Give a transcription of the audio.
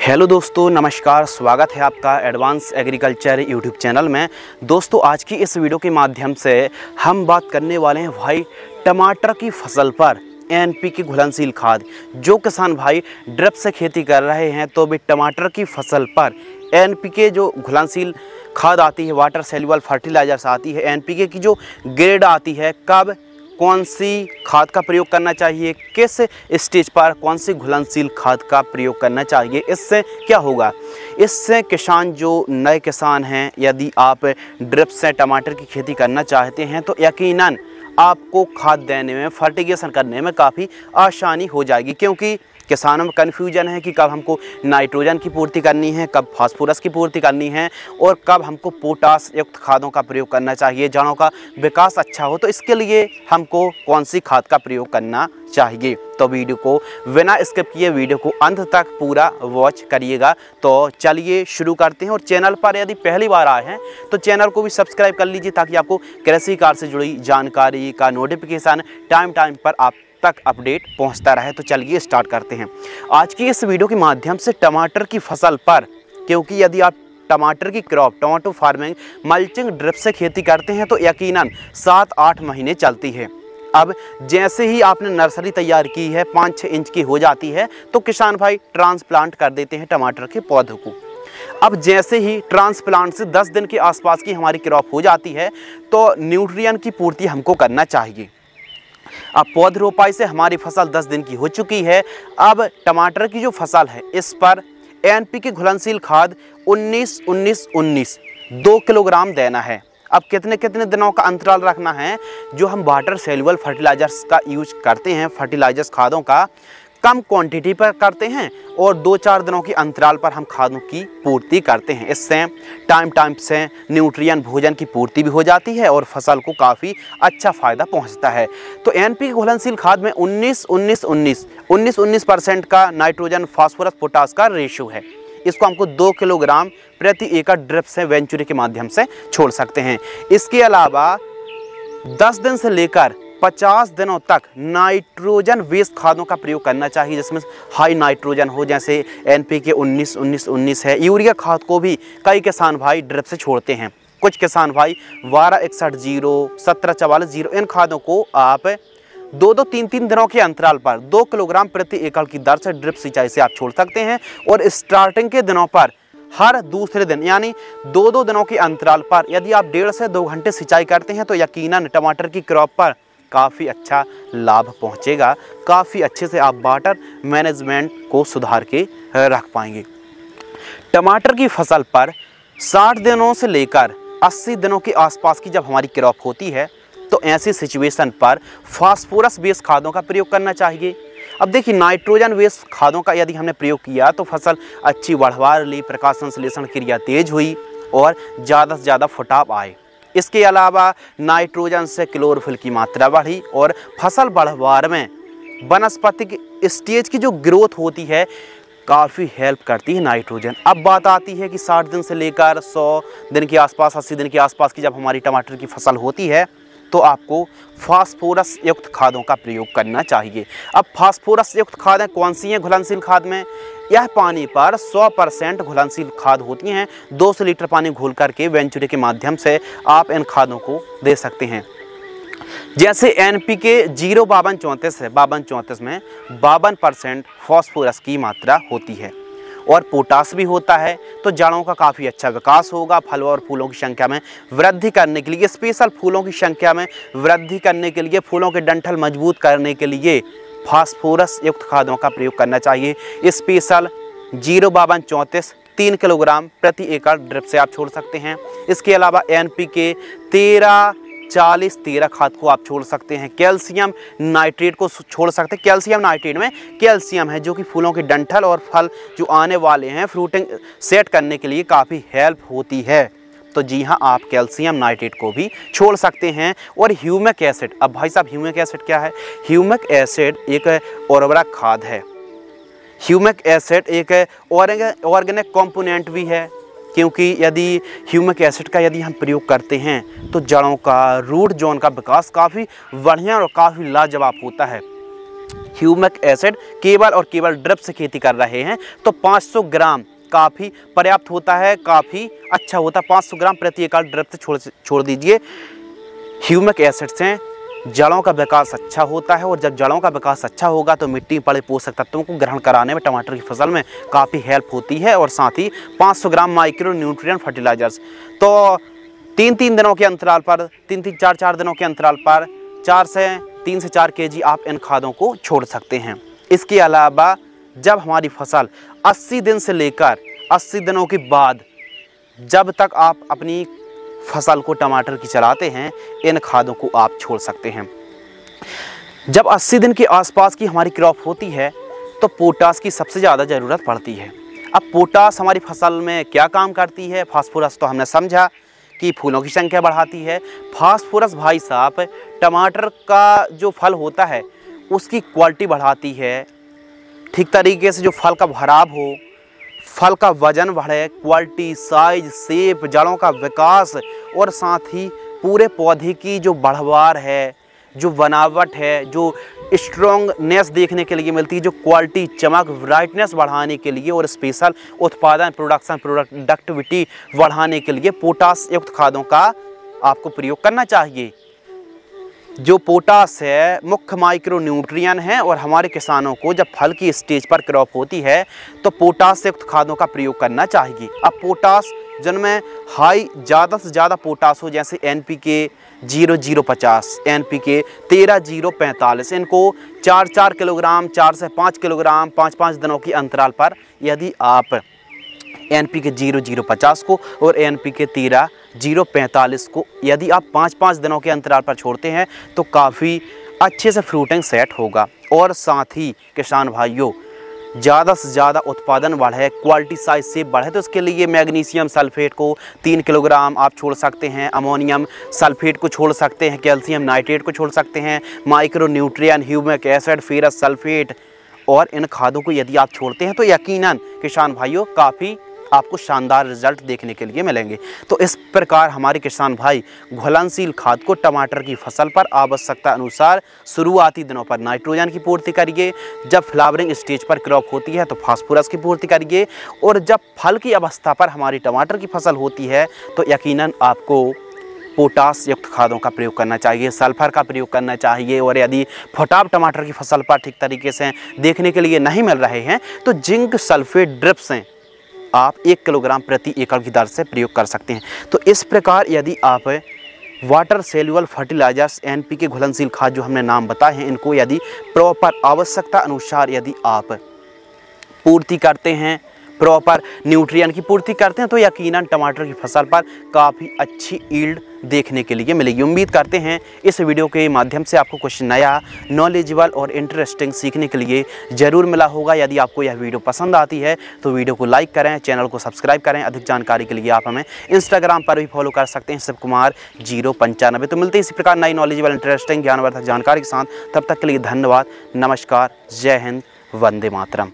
Hello दोस्तों, नमस्कार। स्वागत है आपका एडवांस एग्रीकल्चर यूट्यूब चैनल में। दोस्तों, आज की इस वीडियो के माध्यम से हम बात करने वाले हैं भाई टमाटर की फसल पर एनपीके घुलनशील खाद। जो किसान भाई ड्रिप से खेती कर रहे हैं तो भी टमाटर की फसल पर एनपीके जो घुलनशील खाद आती है, वाटर सॉल्युबल फर्टिलाइजर्स आती है, एनपीके की जो ग्रेड आती है, कब कौन सी खाद का प्रयोग करना चाहिए, किस स्टेज पर कौन सी घुलनशील खाद का प्रयोग करना चाहिए, इससे क्या होगा। इससे किसान जो नए किसान हैं, यदि आप ड्रिप से टमाटर की खेती करना चाहते हैं तो यकीनन आपको खाद देने में, फर्टिगेशन करने में काफ़ी आसानी हो जाएगी। क्योंकि किसानों में कन्फ्यूजन है कि कब हमको नाइट्रोजन की पूर्ति करनी है, कब फास्फोरस की पूर्ति करनी है और कब हमको पोटास युक्त खादों का प्रयोग करना चाहिए, जड़ों का विकास अच्छा हो। तो इसके लिए हमको कौन सी खाद का प्रयोग करना चाहिए। तो वीडियो को बिना स्किप किए वीडियो को अंत तक पूरा वॉच करिएगा। तो चलिए शुरू करते हैं। और चैनल पर यदि पहली बार आए हैं तो चैनल को भी सब्सक्राइब कर लीजिए, ताकि आपको कृषि कार्य से जुड़ी जानकारी का नोटिफिकेशन टाइम पर आप तक अपडेट पहुंचता रहे। तो चलिए स्टार्ट करते हैं आज की इस वीडियो के माध्यम से टमाटर की फसल पर। क्योंकि यदि आप टमाटर की crop, tomato farming mulching drip से खेती करते हैं तो यकीनन 7-8 महीने चलती है। अब जैसे ही आपने नर्सरी तैयार की है, 5-6 इंच की हो जाती है, तो किसान भाई ट्रांसप्लांट कर देते हैं टमाटर के पौधों को। अब जैसे ही ट्रांसप्लांट से 10 दिन के आसपास की हमारी क्रॉप हो जाती है तो न्यूट्रिएंट की पूर्ति हमको करना चाहिए। अब पौध रोपाई से हमारी फसल 10 दिन की हो चुकी है। अब टमाटर की जो फसल है, इस पर एनपीके घुलनशील खाद 19-19-19 2 किलोग्राम देना है। अब कितने कितने दिनों का अंतराल रखना है। जो हम वाटर सॉल्युबल फर्टिलाइजर्स का यूज करते हैं, फर्टिलाइजर्स खादों का कम क्वांटिटी पर करते हैं और 2-4 दिनों के अंतराल पर हम खादों की पूर्ति करते हैं। इससे टाइम से न्यूट्रिएंट भोजन की पूर्ति भी हो जाती है और फसल को काफ़ी अच्छा फ़ायदा पहुंचता है। तो एनपीके घुलनशील खाद में 19-19-19 का नाइट्रोजन, फास्फोरस, पोटास का रेशियो है। इसको हमको 2 किलोग्राम प्रति एकड़ ड्रिप से वेंचुरी के माध्यम से छोड़ सकते हैं। इसके अलावा 10 दिन से लेकर 50 दिनों तक नाइट्रोजन बेस्ड खादों का प्रयोग करना चाहिए, जिसमें हाई नाइट्रोजन हो, जैसे एनपीके 19-19-19 है। यूरिया खाद को भी कई किसान भाई ड्रिप से छोड़ते हैं। कुछ किसान भाई 1261-0, 1744-0 इन खादों को आप 2-2, 3-3 दिनों के अंतराल पर 2 किलोग्राम प्रति एकड़ की दर से ड्रिप सिंचाई से आप छोड़ सकते हैं। और स्टार्टिंग के दिनों पर हर दूसरे दिन यानी 2-2 दिनों के अंतराल पर यदि आप 1.5 से 2 घंटे सिंचाई करते हैं तो यकीनन टमाटर की क्रॉप पर काफ़ी अच्छा लाभ पहुंचेगा। काफ़ी अच्छे से आप वाटर मैनेजमेंट को सुधार के रख पाएंगे। टमाटर की फसल पर 60 दिनों से लेकर 80 दिनों के आसपास की जब हमारी क्रॉप होती है तो ऐसी सिचुएशन पर फास्फोरस बेस्ड खादों का प्रयोग करना चाहिए। अब देखिए, नाइट्रोजन बेस्ड खादों का यदि हमने प्रयोग किया तो फसल अच्छी बढ़वार ली, प्रकाश संश्लेषण क्रिया तेज हुई और ज़्यादा से ज़्यादा फुटाव आए। इसके अलावा नाइट्रोजन से क्लोरोफिल की मात्रा बढ़ी और फसल बढ़वार में वनस्पतिक स्टेज की जो ग्रोथ होती है काफ़ी हेल्प करती है नाइट्रोजन। अब बात आती है कि 60 दिन से लेकर 100 दिन के आसपास, 80 दिन के आसपास की जब हमारी टमाटर की फसल होती है तो आपको फास्फोरस युक्त खादों का प्रयोग करना चाहिए। अब फास्फोरस युक्त खादें कौन सी हैं घुलनशील खाद में? यह पानी पर 100% घुलनशील खाद होती हैं। 200 लीटर पानी घोल करके वेंचुरी के माध्यम से आप इन खादों को दे सकते हैं। जैसे एनपीके 0-52-34 है, 52-34 में 52% फास्फोरस की मात्रा होती है और पोटास भी होता है। तो जड़ों का काफ़ी अच्छा विकास होगा। फलों और फूलों की संख्या में वृद्धि करने के लिए, स्पेशल फूलों की संख्या में वृद्धि करने के लिए, फूलों के डंठल मजबूत करने के लिए फास्फोरस युक्त खादों का प्रयोग करना चाहिए। स्पेशल 0-52-34 3 किलोग्राम प्रति एकड़ ड्रिप से आप छोड़ सकते हैं। इसके अलावा एनपीके 13-40-13 खाद को आप छोड़ सकते हैं। कैल्शियम नाइट्रेट को छोड़ सकते हैं। कैल्शियम नाइट्रेट में कैल्शियम है जो कि फूलों के डंठल और फल जो आने वाले हैं फ्रूटिंग सेट करने के लिए काफ़ी हेल्प होती है। तो जी हाँ, आप कैल्शियम नाइट्रेट को भी छोड़ सकते हैं। और ह्यूमिक एसिड, अब भाई साहब ह्यूमिक एसिड क्या है? ह्यूमिक एसिड एक उर्वरक खाद है। ह्यूमिक एसिड एक ऑर्गेनिक कंपोनेंट भी है। क्योंकि यदि ह्यूमिक एसिड का यदि हम प्रयोग करते हैं तो जड़ों का, रूट जोन का विकास काफ़ी बढ़िया और काफ़ी लाजवाब होता है। ह्यूमिक एसिड केवल और केवल ड्रिप से खेती कर रहे हैं तो 500 ग्राम काफ़ी पर्याप्त होता है, काफ़ी अच्छा होता है। 500 ग्राम प्रति एकड़ ड्रिप से छोड़ दीजिए। ह्यूमिक एसिड से जड़ों का विकास अच्छा होता है और जब जड़ों का विकास अच्छा होगा तो मिट्टी में पड़े पोषक तत्वों को ग्रहण कराने में टमाटर की फसल में काफ़ी हेल्प होती है। और साथ ही 500 ग्राम माइक्रो न्यूट्रिएंट फर्टिलाइजर्स तो 3-3 दिनों के अंतराल पर, 3-3 4-4 दिनों के अंतराल पर 3 से 4 केजी आप इन खादों को छोड़ सकते हैं। इसके अलावा जब हमारी फसल 80 दिन से लेकर 80 दिनों के बाद जब तक आप अपनी फसल को टमाटर की चलाते हैं, इन खादों को आप छोड़ सकते हैं। जब 80 दिन के आसपास की हमारी क्रॉप होती है तो पोटास की सबसे ज़्यादा ज़रूरत पड़ती है। अब पोटास हमारी फसल में क्या काम करती है? फास्फोरस तो हमने समझा कि फूलों की संख्या बढ़ाती है। फास्फोरस भाई साहब टमाटर का जो फल होता है उसकी क्वालिटी बढ़ाती है। ठीक तरीके से जो फल का भराव हो, फल का वजन बढ़े, क्वालिटी, साइज, शेप, जड़ों का विकास और साथ ही पूरे पौधे की जो बढ़वार है, जो बनावट है, जो स्ट्रॉन्गनेस देखने के लिए मिलती है, जो क्वालिटी, चमक, ब्राइटनेस बढ़ाने के लिए और स्पेशल उत्पादन, प्रोडक्टिविटी बढ़ाने के लिए पोटास युक्त खादों का आपको प्रयोग करना चाहिए। जो पोटास है मुख्य माइक्रो न्यूट्रिएंट है और हमारे किसानों को जब फल की स्टेज पर क्रॉप होती है तो पोटास युक्त खादों का प्रयोग करना चाहिए। अब पोटास जिनमें हाई ज़्यादा से ज़्यादा पोटास हो, जैसे NPK 0050, NPK 13045, इनको 4-4 किलोग्राम, 4 से 5 किलोग्राम 5-5 दिनों की अंतराल पर यदि आप NPK 0050 को और NPK 13045 को यदि आप 5-5 दिनों के अंतराल पर छोड़ते हैं तो काफ़ी अच्छे से फ्रूटिंग सेट होगा। और साथ ही किसान भाइयों ज़्यादा से ज़्यादा उत्पादन बढ़े, क्वालिटी, साइज, शेप बढ़े तो इसके लिए मैग्नीशियम सल्फेट को 3 किलोग्राम आप छोड़ सकते हैं, अमोनियम सल्फेट को छोड़ सकते हैं, कैल्शियम नाइट्रेट को छोड़ सकते हैं, micro nutrient, humic acid, ferrous sulphate और इन खादों को यदि आप छोड़ते हैं तो यकीनन किसान भाइयों काफ़ी आपको शानदार रिजल्ट देखने के लिए मिलेंगे। तो इस प्रकार हमारे किसान भाई घुलनशील खाद को टमाटर की फसल पर आवश्यकता अनुसार शुरुआती दिनों पर नाइट्रोजन की पूर्ति करिए, जब फ्लावरिंग स्टेज पर क्रॉप होती है तो फास्फोरस की पूर्ति करिए और जब फल की अवस्था पर हमारी टमाटर की फसल होती है तो यकीनन आपको पोटास युक्त खादों का प्रयोग करना चाहिए, सल्फर का प्रयोग करना चाहिए। और यदि फुटाव टमाटर की फसल पर ठीक तरीके से देखने के लिए नहीं मिल रहे हैं तो जिंक सल्फेट ड्रिप से आप 1 किलोग्राम प्रति एकड़ की दर से प्रयोग कर सकते हैं। तो इस प्रकार यदि आप वाटर सेल्युबल फर्टिलाइजर्स NPK घुलनशील खाद जो हमने नाम बताए हैं, इनको यदि प्रॉपर आवश्यकता अनुसार यदि आप पूर्ति करते हैं, प्रॉपर न्यूट्रिएंट की पूर्ति करते हैं तो यकीनन टमाटर की फसल पर काफ़ी अच्छी यील्ड देखने के लिए मिलेगी। उम्मीद करते हैं इस वीडियो के माध्यम से आपको कुछ नया, नॉलेजेबल और इंटरेस्टिंग सीखने के लिए ज़रूर मिला होगा। यदि आपको यह वीडियो पसंद आती है तो वीडियो को लाइक करें, चैनल को सब्सक्राइब करें। अधिक जानकारी के लिए आप हमें इंस्टाग्राम पर भी फॉलो कर सकते हैं, शिवकुमार 095। तो मिलते हैं इसी प्रकार नई, नॉलेजेबल, इंटरेस्टिंग, ज्ञानवर्धक जानकारी के साथ। तब तक के लिए धन्यवाद, नमस्कार, जय हिंद, वंदे मातरम।